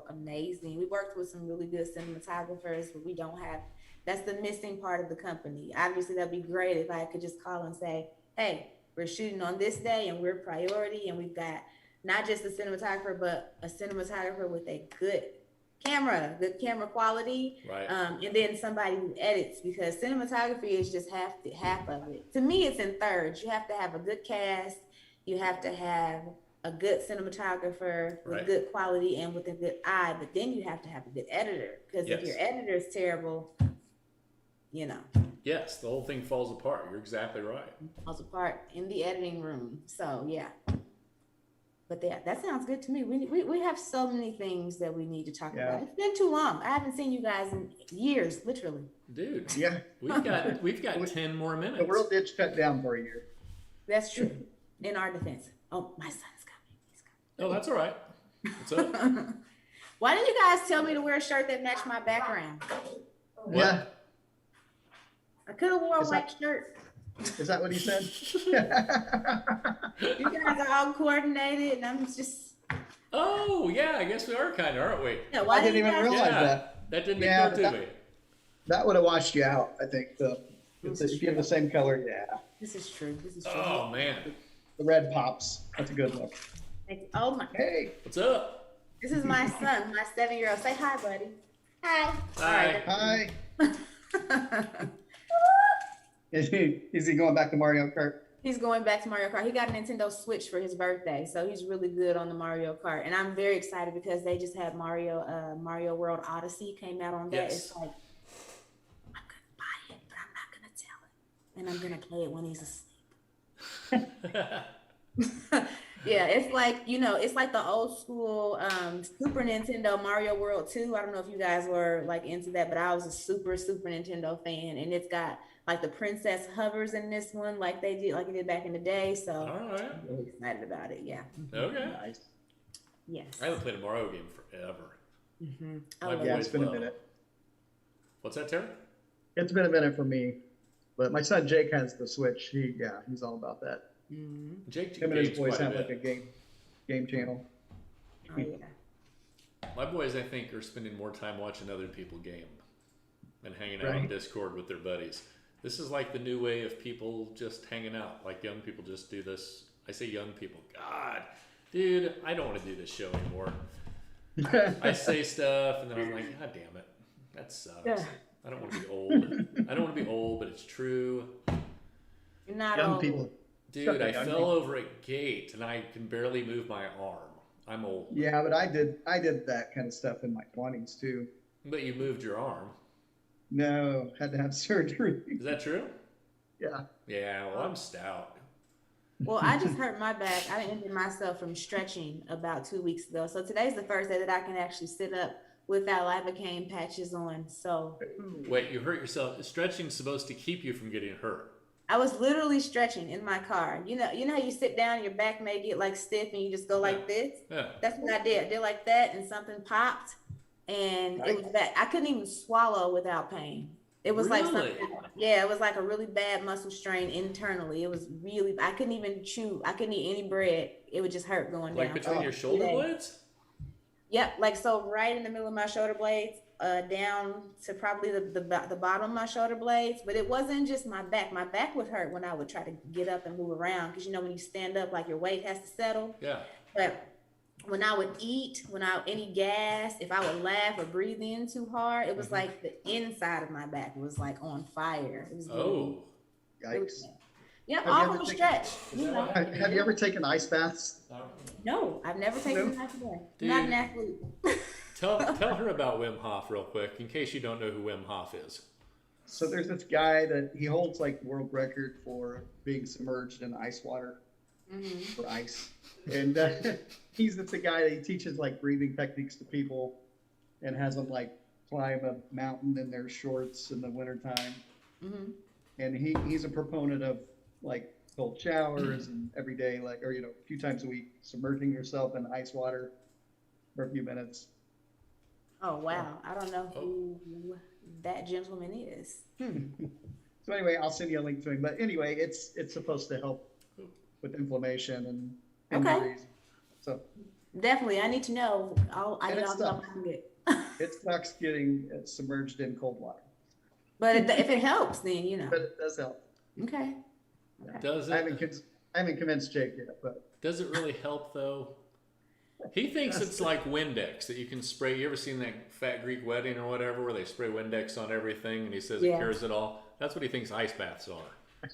amazing. We worked with some really good cinematographers, but we don't have. That's the missing part of the company. Obviously, that'd be great if I could just call and say, "Hey, we're shooting on this day, and we're priority, and we've got not just a cinematographer, but a cinematographer with a good camera quality, Right. And then somebody who edits, because cinematography is just half of it. To me, it's in thirds. You have to have a good cast. You have to have a good cinematographer with good quality and with a good eye, but then you have to have a good editor, because if your editor is terrible, Yes, the whole thing falls apart. You're exactly right. falls apart in the editing room. So yeah. But that sounds good to me. We have so many things that we need to talk about. It's been too long. I haven't seen you guys in years, literally. Dude. Yeah. We've got 10 more minutes. The world did shut down for a year. That's true. In our defense. Oh, my son's coming. He's coming. Oh, that's all right. What's up? Why didn't you guys tell me to wear a shirt that matched my background? Yeah. I could have worn a white shirt. Is that what he said? You guys are all coordinated, and I'm just. Oh, yeah, I guess we are kind of, aren't we? Yeah, why I didn't even realize Yeah, that. that didn't Yeah, occur to me. That would have washed you out, I think. If you have the same color, yeah. This is true. Oh, man. The red pops. That's a good look. Thank you. Oh my. Hey. What's up? This is my son, my 7-year-old. Say hi, buddy. Hi. Hi. Hi. Is he going back to Mario Kart? He's going back to Mario Kart. He got a Nintendo Switch for his birthday, so he's really good on the Mario Kart. And I'm very excited because they just had Mario World Odyssey came out on that. Yes. It's like, I'm gonna buy it, but I'm not gonna tell him, and I'm gonna play it when he's asleep. Yeah, it's like, it's like the old school Super Nintendo Mario World 2. I don't know if you guys were like into that, but I was a Super Nintendo fan, and it's got like the princess hovers in this one, like it did back in the day. So All right. I'm really excited about it. Yeah. Okay. Nice. Yes. I haven't played a Mario game forever. I My love Yeah, it. it's boys been a love minute. them. What's that, Terry? It's been a minute for me, but my son Jake has the Switch. He's all about that. Jake Him and his games boys quite a have bit. like a game channel. Oh, yeah. My boys, I think, are spending more time watching other people game and hanging out on Right. Discord with their buddies. This is like the new way of people just hanging out. Like young people just do this. I say young people. God, dude, I don't want to do this show anymore. I say stuff and then I'm like, God damn it, that sucks. Yeah. I don't want to be old. I don't want to be old, but it's true. You're not Young old. people. Dude, I Young fell people. over a gate and I can barely move my arm. I'm old. Yeah, but I did that kind of stuff in my 20s too. But you moved your arm. No, had to have surgery. Is that true? Yeah. Yeah, well, I'm stout. Well, I just hurt my back. I injured myself from stretching about 2 weeks ago. So today's the first day that I can actually sit up without lidocaine patches on. So Wait, you hurt yourself. Stretching's supposed to keep you from getting hurt. I was literally stretching in my car. You know how you sit down and your back may get like stiff and you just go like this? Yeah. That's what I did. I did like that and something popped and it was bad. I couldn't even swallow without pain. It was like Really? something, yeah, it was like a really bad muscle strain internally. It was really, I couldn't even chew. I couldn't eat any bread. It would just hurt going Like down. between your shoulder Yeah. blades? Yep, like so right in the middle of my shoulder blades, down to probably the bottom of my shoulder blades. But it wasn't just my back. My back would hurt when I would try to get up and move around because when you stand up, like your weight has to settle. Yeah. But when I would eat, any gas, if I would laugh or breathe in too hard, it was like the inside of my back was like on fire. It was Oh. Yikes. yeah, Have you all ever from a taken- stretch. You know. Have you ever taken ice baths? No, I've never taken a knife away. Dude. Not an athlete. Tell her about Wim Hof real quick, in case you don't know who Wim Hof is. So there's this guy that he holds like the world record for being submerged in ice water for ice. And he's the guy that he teaches like breathing techniques to people and has them like climb a mountain in their shorts in the wintertime. And he's a proponent of like cold showers and every day, like, or, a few times a week, submerging yourself in ice water for a few minutes. Oh wow, I don't know who that gentleman is. So anyway, I'll send you a link to him. But anyway, it's supposed to help with inflammation and Okay. injuries. So Definitely, I need to know. I And need it's all the help tough. I can get. it sucks getting submerged in cold water, But if it helps, then but it does help. Okay. Does I it? haven't convinced Jake yet, but Does it really help though? He thinks it's like Windex that you can spray. You ever seen that Fat Greek Wedding or whatever, where they spray Windex on everything, and he says it Yeah. cures it all? That's what he thinks ice baths are.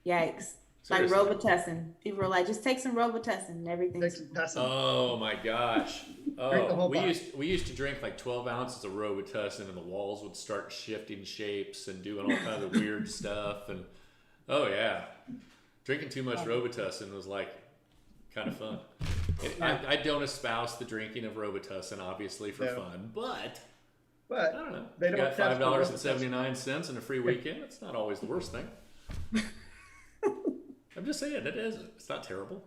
Yikes. Seriously. Like Robitussin. People are like, just take some Robitussin and everything. take some Tussin. Oh my gosh! Drink the Oh, whole we bottle. used to drink like 12 ounces of Robitussin, and the walls would start shifting shapes and doing all kinds of weird stuff. And oh yeah, drinking too much Robitussin was like kind of fun. I don't espouse the drinking of Robitussin, obviously, for No. fun, but But I don't know. they You don't got test for $5.79 and a free weekend. It's not always the worst thing. I'm just saying it isn't. It's not terrible.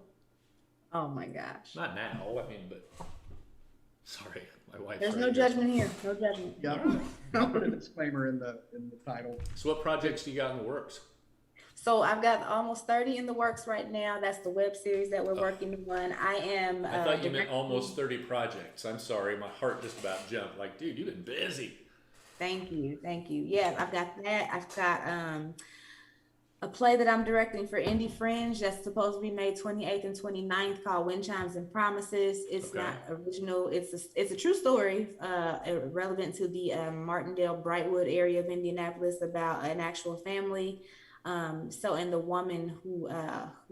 Oh my gosh. Not now. I mean, but sorry, my wife. There's no judgment here. No judgment. Yeah, I'll put a disclaimer in the title. So, what projects do you got in the works? So I've got almost 30 in the works right now. That's the web series that we're working on. I am. I thought you meant directing- almost 30 projects. I'm sorry, my heart just about jumped. Like, dude, you've been busy. Thank you. Yeah, I've got that. I've got a play that I'm directing for Indie Fringe that's supposed to be May 28th and 29th called Wind Chimes and Promises. It's Okay. not original. It's a true story relevant to the Martindale Brightwood area of Indianapolis about an actual family. And the woman who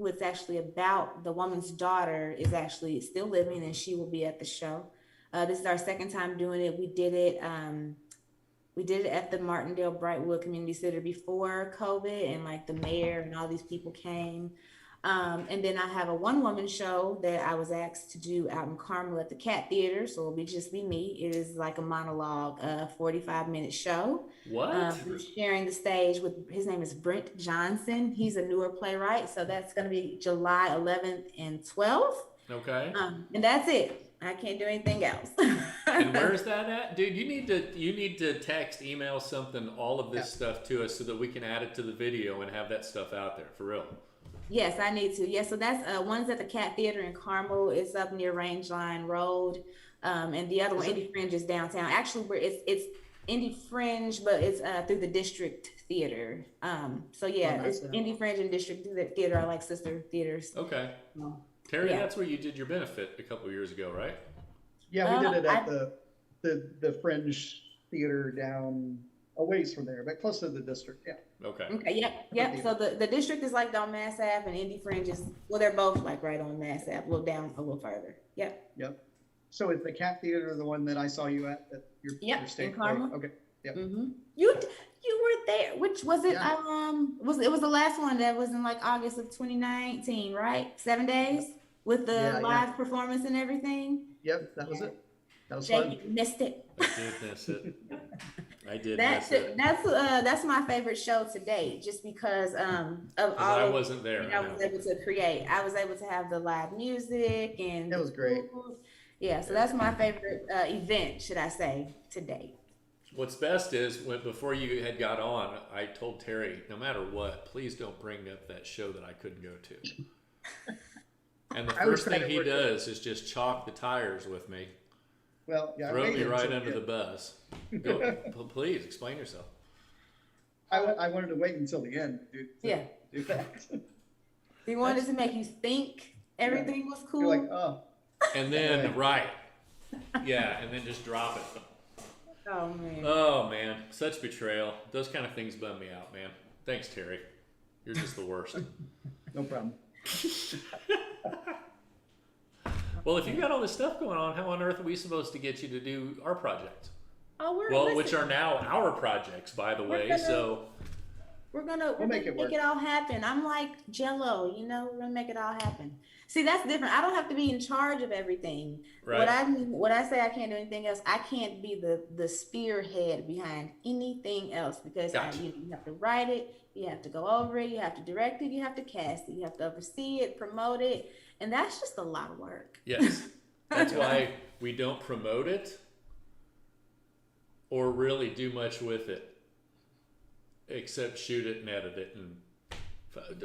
it's actually about, the woman's daughter is actually still living and she will be at the show. This is our second time doing it. We did it at the Martindale Brightwood Community Center before COVID, and like the mayor and all these people came. And then I have a one-woman show that I was asked to do out in Carmel at the Cat Theater. So it'll just be me. It is like a monologue, 45-minute show. What? I'm sharing the stage with, his name is Brent Johnson. He's a newer playwright. So that's going to be July 11th and 12th. Okay. And that's it. I can't do anything else. And where's that at? Dude, you need to text, email something, all of this stuff to us so that we can add it to the video and have that stuff out there, for real. Yes, I need to. Yeah, so that's one's at the Cat Theater in Carmel. It's up near Rangeline Road. And the other one, Indie Fringe, is downtown. Actually, where it's Indie Fringe, but it's through the District Theater. So yeah, it's Indie Fringe and District Theater are like sister theaters. Okay. Terry, that's where you did your benefit a couple of years ago, right? Yeah, we did it at the Fringe Theater down a ways from there, but close to the District. Yeah. Okay. Okay. Yep. So the District is like on Mass Ave, and Indie Fringe is, well, they're both like right on Mass Ave, a little down, a little further. Yep. So is the Cat Theater the one that I saw you at your state? In Carmel. Okay. Yep. Mm-hmm. You were there. Which was it? Yeah. It was the last one that was in like August of 2019, right? 7 days with the live performance and everything. Yep, that was it. That was Jake, fun. you missed it. I did miss it. I did miss it. That's my favorite show to date, just because of all I wasn't there. I was able to create. I was able to have the live music and That was great. Yeah, so that's my favorite event, should I say, to date. What's best is before you had got on, I told Terry, no matter what, please don't bring up that show that I couldn't go to. And the first thing he does is just chalk the tires with me. Well, yeah, throw me right under the bus. Go, please explain yourself. I wanted to wait until the end, dude. Do that. He wanted to make you think everything was cool. You're like, oh. And then and then just drop it. Oh man, such betrayal. Those kind of things bum me out, man. Thanks, Terry. You're just the worst. No problem. Well, if you've got all this stuff going on, how on earth are we supposed to get you to do our projects? Which are now our projects, by the way. We're gonna make it all happen. I'm like Jello, we're gonna make it all happen. See, that's different. I don't have to be in charge of everything. Right. What I say I can't do anything else, I can't be the spearhead behind anything else, because you have to write it, you have to go over it, you have to direct it, you have to cast it, you have to oversee it, promote it, and that's just a lot of work. Yes. That's why we don't promote it or really do much with it except shoot it and edit it, and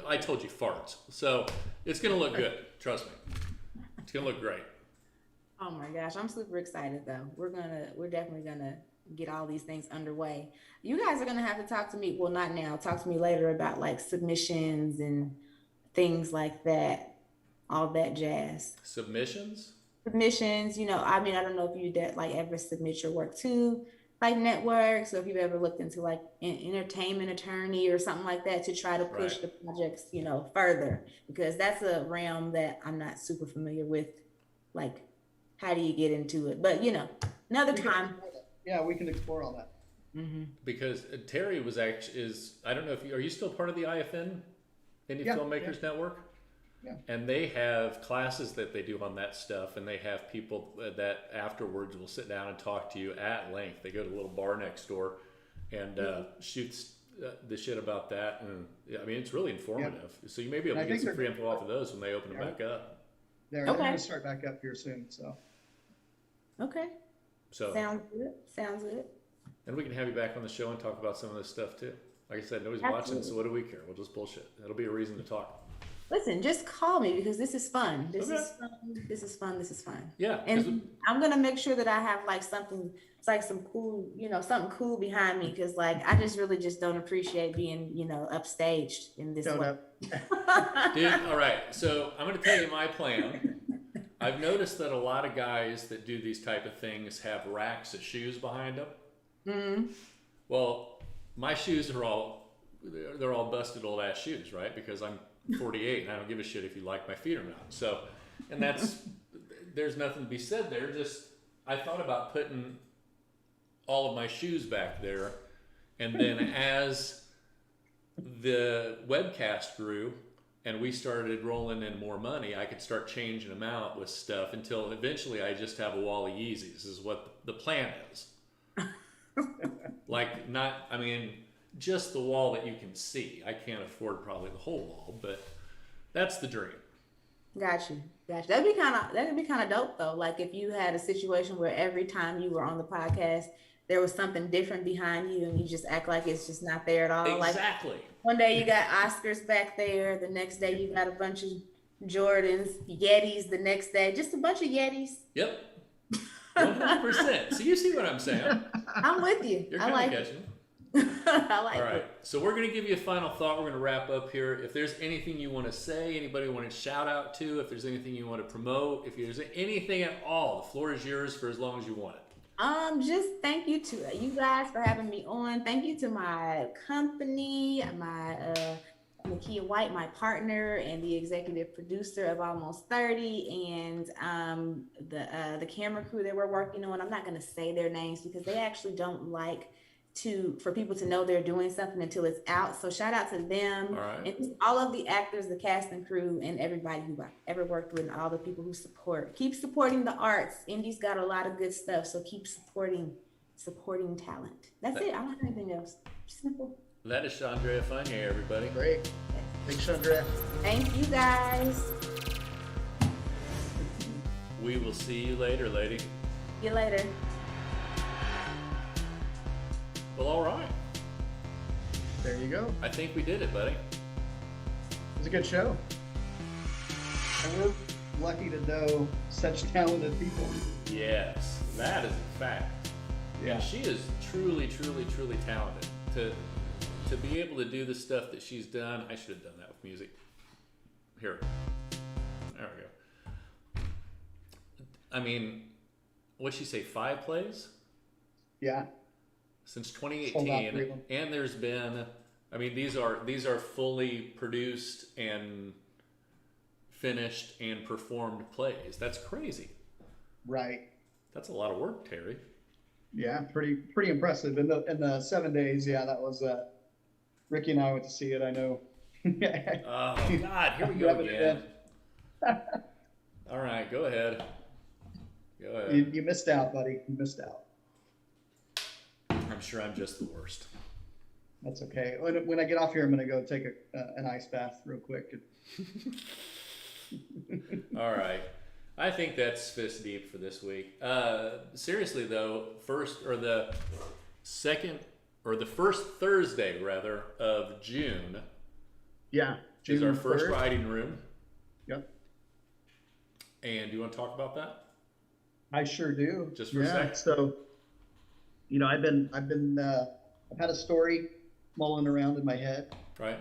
I told you, farts. So it's gonna look good. Trust me, it's gonna look great. Oh my gosh, I'm super excited though. We're definitely gonna get all these things underway. You guys are gonna have to talk to me. Well, not now. Talk to me later about like submissions and things like that, all that jazz. Submissions. I don't know if you ever submit your work to like networks, so if you've ever looked into like an entertainment attorney or something like that to try to push the projects, further, because that's a realm that I'm not super familiar with. Like, how do you get into it? But another time. Yeah, we can explore all that. Mm-hmm. Because Terry I don't know if are you still part of the IFN, Indie Filmmakers Network? Yeah. And they have classes that they do on that stuff, and they have people that afterwards will sit down and talk to you at length. They go to a little bar next door and shoots the shit about that, and it's really informative. Yeah. So you may be able to get some free info off of those when they open them back up. They're going to start back up here soon. So. Okay. So sounds good. And we can have you back on the show and talk about some of this stuff too. Like I said, nobody's watching, so what do we care? We'll just bullshit. That'll be a reason to talk. Listen, just call me, because this is fun. This is fun. Yeah. And I'm going to make sure that I have like something, it's like some cool, something cool behind me. Cause like, I really don't appreciate being, upstaged in this way. Dude, all right. So I'm going to tell you my plan. I've noticed that a lot of guys that do these type of things have racks of shoes behind them. Mm-hmm. Well, my shoes are all busted old ass shoes, right? Because I'm 48 and I don't give a shit if you like my feet or not. So, and there's nothing to be said there. Just, I thought about putting all of my shoes back there, and then as the webcast grew, and we started rolling in more money, I could start changing them out with stuff until eventually I just have a wall of Yeezys is what the plan is. Like, not, I mean, just the wall that you can see. I can't afford probably the whole wall, but that's the dream. Got you. That'd be kind of dope though. Like if you had a situation where every time you were on the podcast, there was something different behind you, and you just act like it's just not there at all. Exactly. Like one day you got Oscars back there, the next day you got a bunch of Jordans, Yetis. The next day, just a bunch of Yetis. Yep. 100%. So you see what I'm saying? I'm with you. You're I kind like of it. catching. I like All right. it. So we're going to give you a final thought. We're going to wrap up here. If there's anything you want to say, anybody want to shout out to, if there's anything you want to promote, if there's anything at all, the floor is yours for as long as you want it. Just thank you to you guys for having me on. Thank you to my company, my Nakia White, my partner and the executive producer of Almost 30, and the camera crew that we're working on. I'm not going to say their names because they actually don't like for people to know they're doing something until it's out. So shout out to them. All right. And just all of the actors, the cast and crew, and everybody who I've ever worked with, and all the people who support. Keep supporting the arts. Indy's got a lot of good stuff, so keep supporting talent. That's it. I don't have anything else. Simple. That is Shandrea Funnye, everybody. Great. Thanks, Shandrea. Thank you guys. We will see you later, lady. See you later. Well, all right. There you go. I think we did it, buddy. It was a good show. And we're lucky to know such talented people. Yes, that is a fact. Yeah. And she is truly, truly, truly talented. To be able to do the stuff that she's done, I should have done that with music. Here. There we go. I mean, what'd she say, 5 plays? Yeah. Since Sold out 2018, 3 of them. and there's been, I mean, these are fully produced and finished and performed plays. That's crazy. Right. That's a lot of work, Terry. Yeah, pretty impressive. In the 7 days, yeah, that was Ricky and I went to see it. I know. Oh God, here we go again. All right, go ahead. Go ahead. You missed out, buddy. You missed out. I'm sure I'm just the worst. That's okay. When I get off here, I'm going to go take an ice bath real quick. All right. I think that's fist deep for this week. Seriously though, the first Thursday rather of June. Yeah. Is June our first 3rd. writing room. Yep. And do you want to talk about that? I sure do. Just for a sec. So, I've had a story mulling around in my head. Right.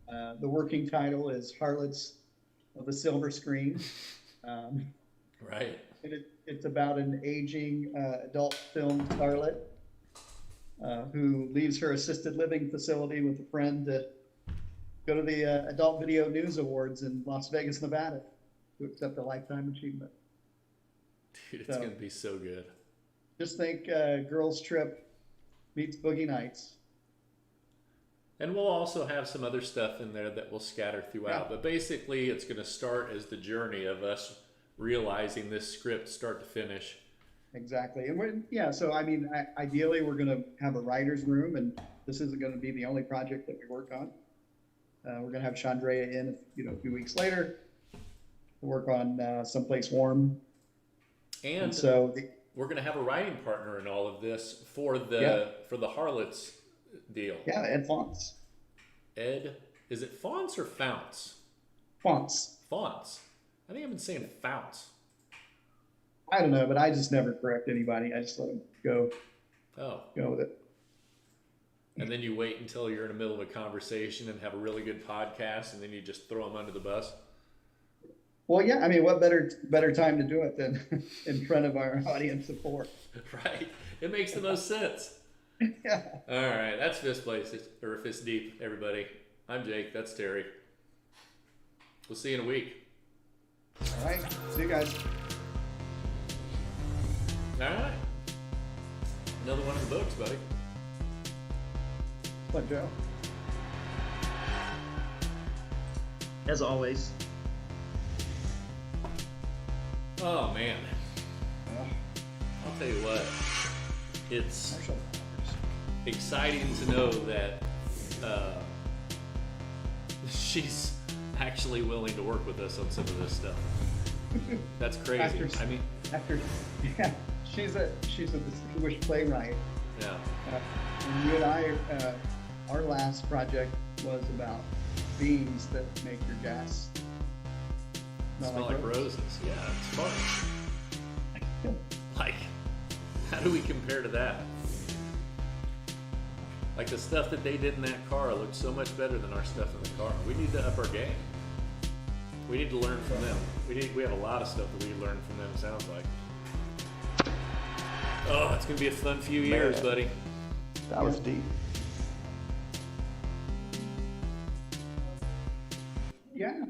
The working title is Harlots of the Silver Screen. Right. And it's about an aging adult film starlet who leaves her assisted living facility with a friend to go to the Adult Video News Awards in Las Vegas, Nevada to accept a Lifetime Achievement. Dude, it's going to be so good. Just think Girls Trip meets Boogie Nights. And we'll also have some other stuff in there that we'll scatter throughout. Yeah. But basically, it's going to start as the journey of us realizing this script start to finish. Exactly. And so I mean, ideally, we're going to have a writer's room, and this isn't going to be the only project that we work on. We're going to have Shandrea in, a few weeks later to work on Someplace Warm. And so we're going to have a writing partner in all of this for the Harlots deal. Yeah, Ed Fonts. Ed, is it Fonts or Founts? Fonts. Fonts. I think I've been saying Founts. I don't know, but I just never correct anybody. I just let them go. Oh. Go with it. And then you wait until you're in the middle of a conversation and have a really good podcast, and then you just throw them under the bus. Well, yeah. I mean, what better time to do it than in front of our audience of 4? Right. It makes the most sense. Yeah. All right. That's Fist Deep, everybody. I'm Jake. That's Terry. We'll see you in a week. All right. See you guys. All right. Another one in the books, buddy. What, Joe? as always. Oh man. I'll tell you what. It's exciting to know that she's actually willing to work with us on some of this stuff. That's crazy. Yeah, she's a distinguished playwright. Yeah. And you and I, our last project was about beans that make your gas Smell like roses. Yeah, it's fun. Like, how do we compare to that? Like the stuff that they did in that car looked so much better than our stuff in the car. We need to up our game. We need to learn from them. We have a lot of stuff that we learn from them, sounds like. Oh, it's gonna be a fun few years, buddy. That was deep. Yeah.